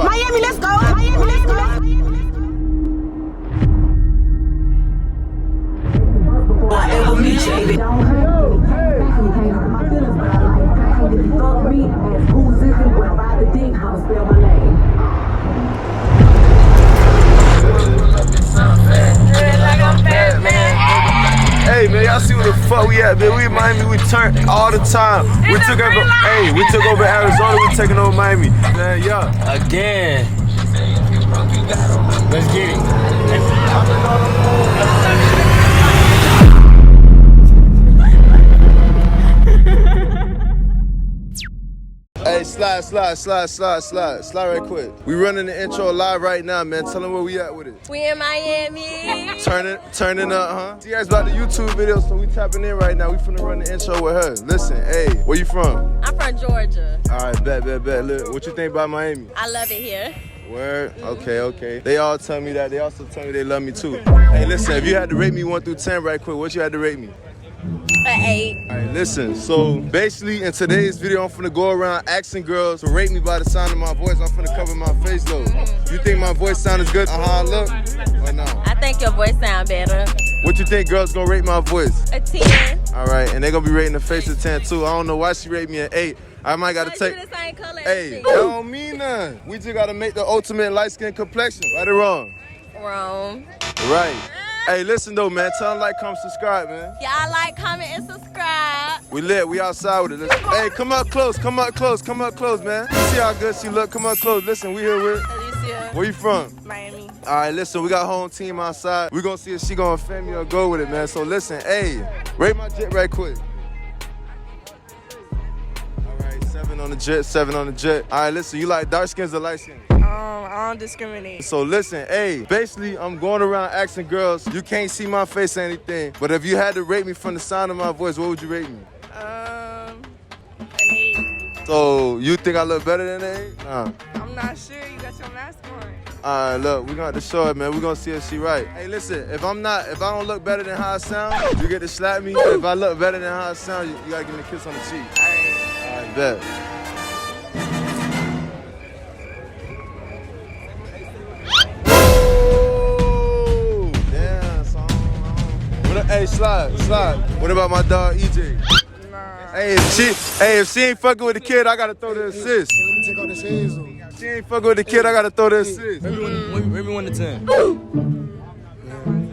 spot. Miami, let's go. Miami, let's go. Hey man, y'all see where the fuck we at, man? We in Miami, we turn all the time. We took over Arizona, we taking over Miami. Man, yeah. Again. Let's get it. Hey, slide right quick. We running the intro live right now, man. Tell them where we at with it. We in Miami. Turning up, huh? See, guys about the YouTube video, so we tapping in right now. We finna run the intro with her. Listen, hey, where you from? I'm from Georgia. All right, bet. Look, what you think about Miami? I love it here. Word? Okay. They all tell me that. They also tell me they love me too. Hey, listen, if you had to rate me 1 through 10 right quick, what you had to rate me? An 8. All right, listen, so basically in today's video, I'm finna go around asking girls to rate me by the sound of my voice. I'm finna cover my face though. You think my voice sound as good as how I look? Or no? I think your voice sound better. What you think girls gonna rate my voice? A 10. All right, and they gonna be rating the face a 10 too. I don't know why she rate me an 8. I might gotta take. You the same color as Hey, me. that don't mean nothing. We just gotta make the ultimate light skin complexion. Right or wrong? Wrong. Right. Hey, listen though, man. Tell them like, comment, subscribe, man. Y'all like, comment, and subscribe. We lit. We outside with it. Listen. Hey, come up close, man. You see how good she look? Come up close. Listen, we here with. Alicia. Where you from? Miami. All right, listen, we got home team outside. We gonna see if she gonna offend me or go with it, man. So listen, hey, rate my jet right quick. All right, 7 on the jet. All right, listen, you like dark skins or light skins? I don't discriminate. So listen, hey, basically I'm going around asking girls, you can't see my face or anything, but if you had to rate me from the sound of my voice, what would you rate me? An 8. So you think I look better than an 8? Nah. I'm not sure. You got your mask on. All right, look, we gonna have to show it, man. We gonna see if she right. Hey, listen, if I don't look better than how I sound, you get to slap me. If I look better than how I sound, you gotta give me a kiss on the cheek. All right, bet. Hey, slide. What about my dog EJ? Nah. Hey, if she ain't fucking with the kid, I gotta throw the assist. Let me take out the shades on. If she ain't fucking with the kid, I gotta throw the assist. Maybe 1 to 10.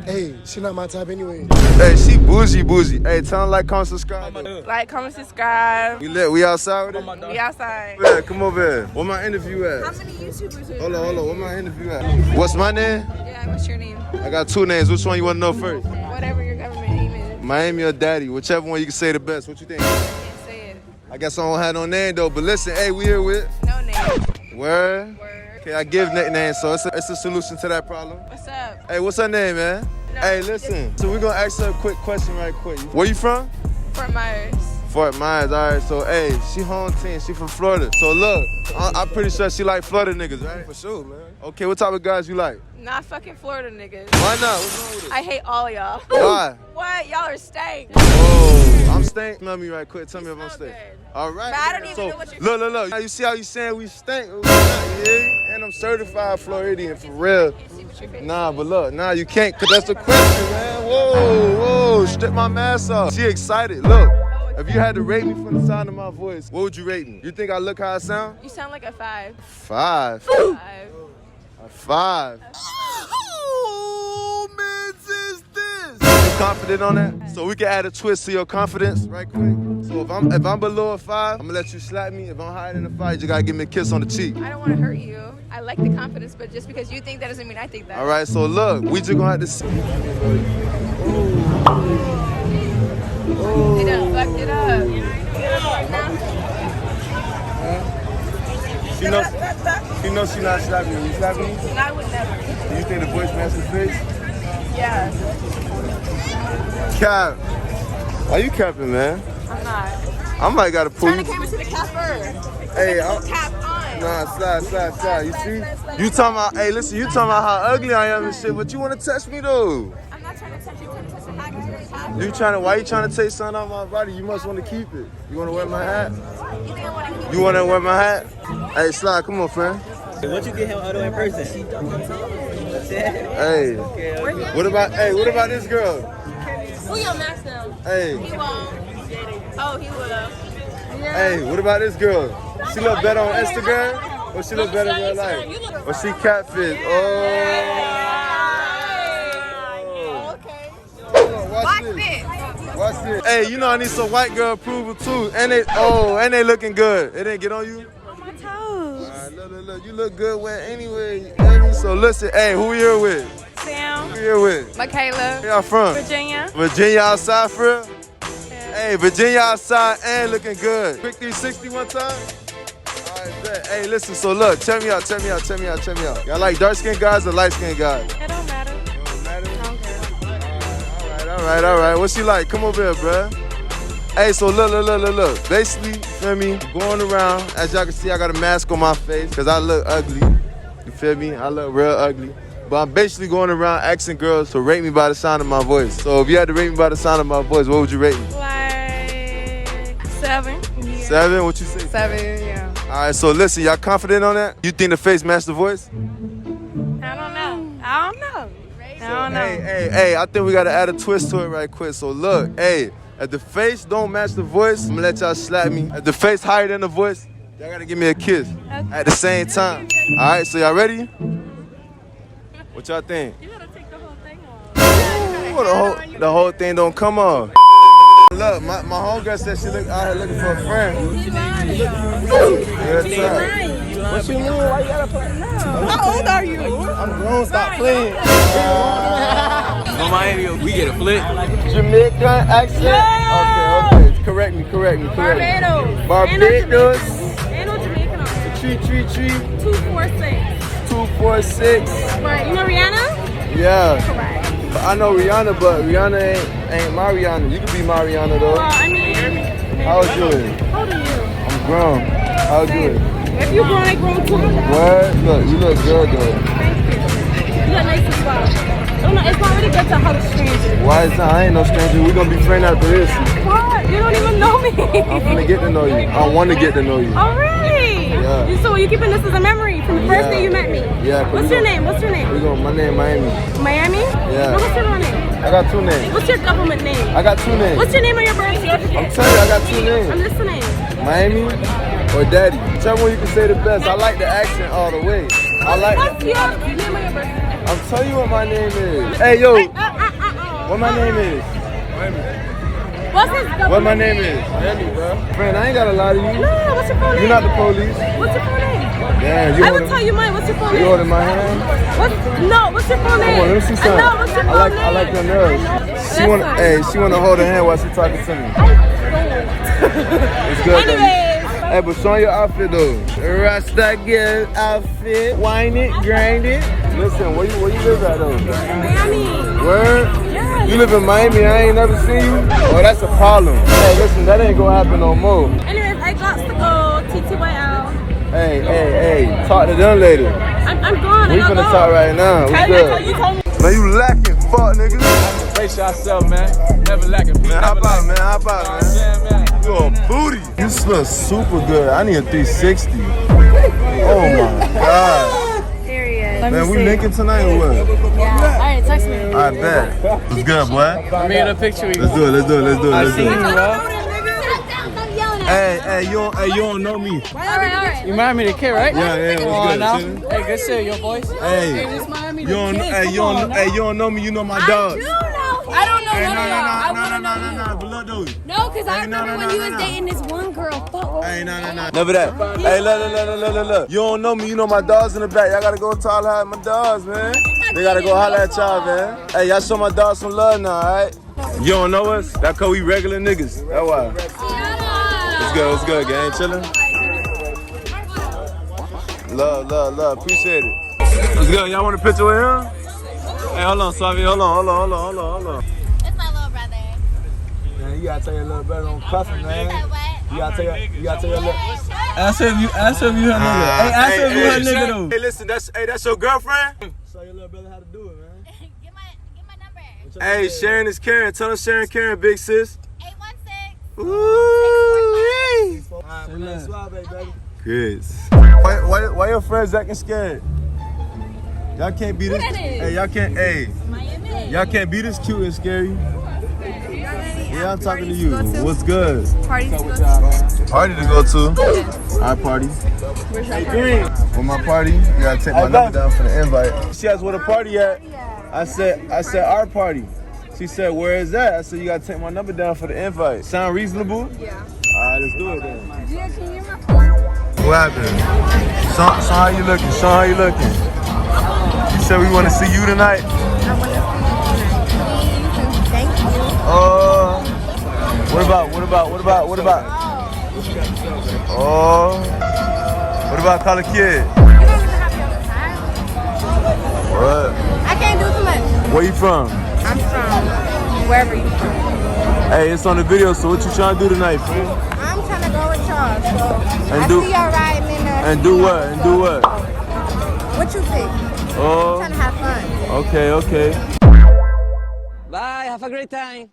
Hey, she not my type anyway. Hey, she bougie. Hey, tell them like, comment, subscribe. Like, comment, subscribe. We lit. We outside with it? We outside. Yeah, come over here. Where my interview at? How many YouTubers are Hold on. Where my interview at? What's my name? Yeah, what's your name? I got 2 names. Which one you wanna know first? Whatever your government name is. Miami or Daddy, whichever one you can say the best. What you think? I can't say it. I guess I don't have no name though, but listen, hey, we here with No name. Word. Okay, I give nicknames, so it's a solution to that problem. What's up? Hey, what's her name, man? No, Hey, listen. So we're gonna ask her a quick question right quick. Where you from? Fort Myers. Fort Myers, all right. So, hey, she home team. She from Florida. So, look, I'm pretty sure she like Florida niggas, right? For sure, man. Okay, what type of guys you like? Not fucking Florida niggas. Why not? What's wrong with it? I hate all y'all. Why? What? Y'all are stank. Oh, I'm stank. Smell me right quick. Tell me if I'm smell stank. good. All right. But I don't even So, know what you're look. Now you see how you saying we stink? Yeah. And I'm certified Floridian for real. See what your face Nah, but look, nah, you can't, cause that's the question, man. Whoa, strip my mask off. She excited. Look, if you had to rate me from the sound of my voice, what would you rate me? You think I look how I sound? You sound like a 5. 5. 5. A 5. Oh, man, is this? You confident on that? So we can add a twist to your confidence right quick. So if I'm below a 5, I'm gonna let you slap me. If I'm higher than a 5, you just gotta give me a kiss on the cheek. I don't want to hurt you. I like the confidence, but just because you think that doesn't mean I think that. All right, so look, we just gonna have to see. They done fucked it up. She knows she not slapping me. You slapping me? And I would never. You think the voice matches face? Yeah. Cap. Why you capping, man? I'm not. I might gotta pull Turn you. the camera to the capper. Hey, I'm. Tap on. Nah, slide. You see? You talking about, hey, listen, you talking about how ugly I am and shit, but you wanna touch me though. I'm not trying to touch you. I'm trying to touch the hat because you're Why you trying to take something out of my body? You must wanna keep it. You wanna wear my hat? You think I want to keep You wanna wear my hat? Hey, Slide, come on, friend. What you get him auto in person? Hey, what about this girl? Who your max now? Hey, He won't. Oh, he will. hey, what about this girl? She look better on Instagram, or she look better in real life? Or she catfish? Oh. Okay. Watch this. Watch this. Hey, you know I need some white girl approval too, and they looking good. It didn't get on you? On my toes. Look, you look good with anyway. You know me? So listen, hey, who you here with? Sam. Who you here with? Michaela. Where y'all from? Virginia. Virginia outside for real? Hey, Virginia outside and looking good. Quick 360 one time? Alright, bet. Hey, listen, so look, check me out. Y'all like dark-skinned guys or light-skinned guys? It don't matter. It don't matter? I don't care. All right. What's she like? Come over here, bruh. Hey, so look. Basically, you feel me? Going around, as y'all can see, I got a mask on my face because I look ugly. You feel me? I look real ugly. But I'm basically going around asking girls to rate me by the sound of my voice. So if you had to rate me by the sound of my voice, what would you rate me? Like 7. Yeah. 7? What you say? 7, yeah. All right, so listen, y'all confident on that? You think the face match the voice? I don't know. Hey, I think we gotta add a twist to it right quick. So look, hey, if the face don't match the voice, I'm gonna let y'all slap me. If the face higher than the voice, y'all gotta give me a kiss at the same time. All right, so y'all ready? What y'all think? You gotta take the whole thing off. The whole thing don't come off. Look, my homegirl said she look out here looking for a friend. Good time. What you mean? Why you gotta play? How old are you? I'm grown, stop playing. On Miami, we get a flip. Jamaican accent? Okay. Correct me. Barbados. Ain't no Jamaican on there. 333 246. 246. Right, you know Rihanna? Yeah. Correct. I know Rihanna, but Rihanna ain't my Rihanna. You can be my Rihanna though. Well, I mean, How old you? how old are you? I'm grown. How old you? If you grown, I grown too. What? Look, you look good though. Thank you. You look nice as well. Oh, no, it's not really good to hug strangers. Why is that? I ain't no stranger. We gonna be friends after this. What? You don't even know me. I'm gonna get to know you. I want to get to know you. Oh, really? Yeah. So you keeping this as a memory from the first day you met me? Yeah. What's your name? My name Miami. Miami? Yeah. No, what's your real name? I got 2 names. What's your government name? I got 2 names. What's your name on your birth certificate? I'm telling you, I got 2 names. I'm listening. Miami or Daddy. Whichever one you can say the best. I like the accent all the way. I like What's your name on your birth certificate? I'm telling you what my name is. Hey, yo. What my name is? What's his government What my name is? Miami, bro. Friend, I ain't got a lot of you. No, what's your full name? You're not the police. What's your full name? Damn, you I will tell you mine. What's your full name? You holding my hand? What's your full name? Come on, let me see something. No, what's your full name? I like your nerves. She wanna hold her hand while she talking to me. It's good. Anyways. Hey, but show your outfit though. Rasta girl outfit. Wine it, grind it. Listen, where you live at though? Miami. Where? Yeah. You live in Miami, I ain't never seen you? Oh, that's a problem. Hey, listen, that ain't gonna happen no more. Anyways, I got to go TTYL. Hey, talk to them later. I'm gone. We finna talk right now. We good. You told me. Man, you lacking, fuck nigga. Face yourself, man. Never lacking. Man, how about, man? Yeah, man. You a booty. This looks super good. I need a 360. Oh my God. Period. Man, we linking tonight or what? Yeah. Alright, text me. I bet. It's good, boy. I made a picture with you. Let's do it. I seen you, bro. Hey, you don't know me. Alright. You Miamithekid, right? Yeah, Come what's on good? now. Chillin'? Hey, good shit, your voice. Hey, This Miami you don't know me. You know my dogs. I don't know Hey, none of y'all. I wanna know you. no. But look though. No, because I remember when you was dating this one girl. Fuck. Hey, no. Never that. Hey, look. You don't know me. You know my dogs in the back. Y'all gotta go tell her my dogs, man. They gotta go holler at y'all, man. Hey, y'all show my dogs some love now, alright? You don't know us? That's cause we regular niggas. That's why. It's good, gang. Chillin'. Love. Appreciate it. What's good? Y'all want a picture with him? Hey, hold on, Swavi. Hold on. It's my little brother. Man, you gotta tell your little brother don't cuss him, man. You gotta tell your little. Ask her if you her nigga. Hey, ask her if you her nigga though. Hey, listen, that's your girlfriend? Show your little brother how to do it, man. Get my number. Hey, Sharon is Karen. Tell her Sharon Karen, big sis. 816. Ooh. Say less. Good. Why your friends acting scared? Y'all can't be this. Hey, y'all can't. Hey, y'all can't be this cute and scary. Yeah, I'm talking to you. What's good? Party to go to. Party to go to. Our party. Where's your party? For my party, you gotta take my number down for the invite. She asked where the party at. I said our party. She said, where is that? I said, you gotta take my number down for the invite. Sound reasonable? Yeah. Alright, let's do it then. Gia, can you hear my phone? What happened? Sean, how you looking? Sean, how you looking? You said we wanna see you tonight? I want to see you tonight. Please and thank you. What about? Oh, what about call a kid? You don't even have your time. What? I can't do too much. Where you from? I'm from wherever you from. Hey, it's on the video, so what you trying to do tonight, friend? I'm trying to go with y'all, so And I do- see y'all riding in there. And do what? And do what? What you think? I'm Oh, trying to have fun. okay. Bye, have a great time.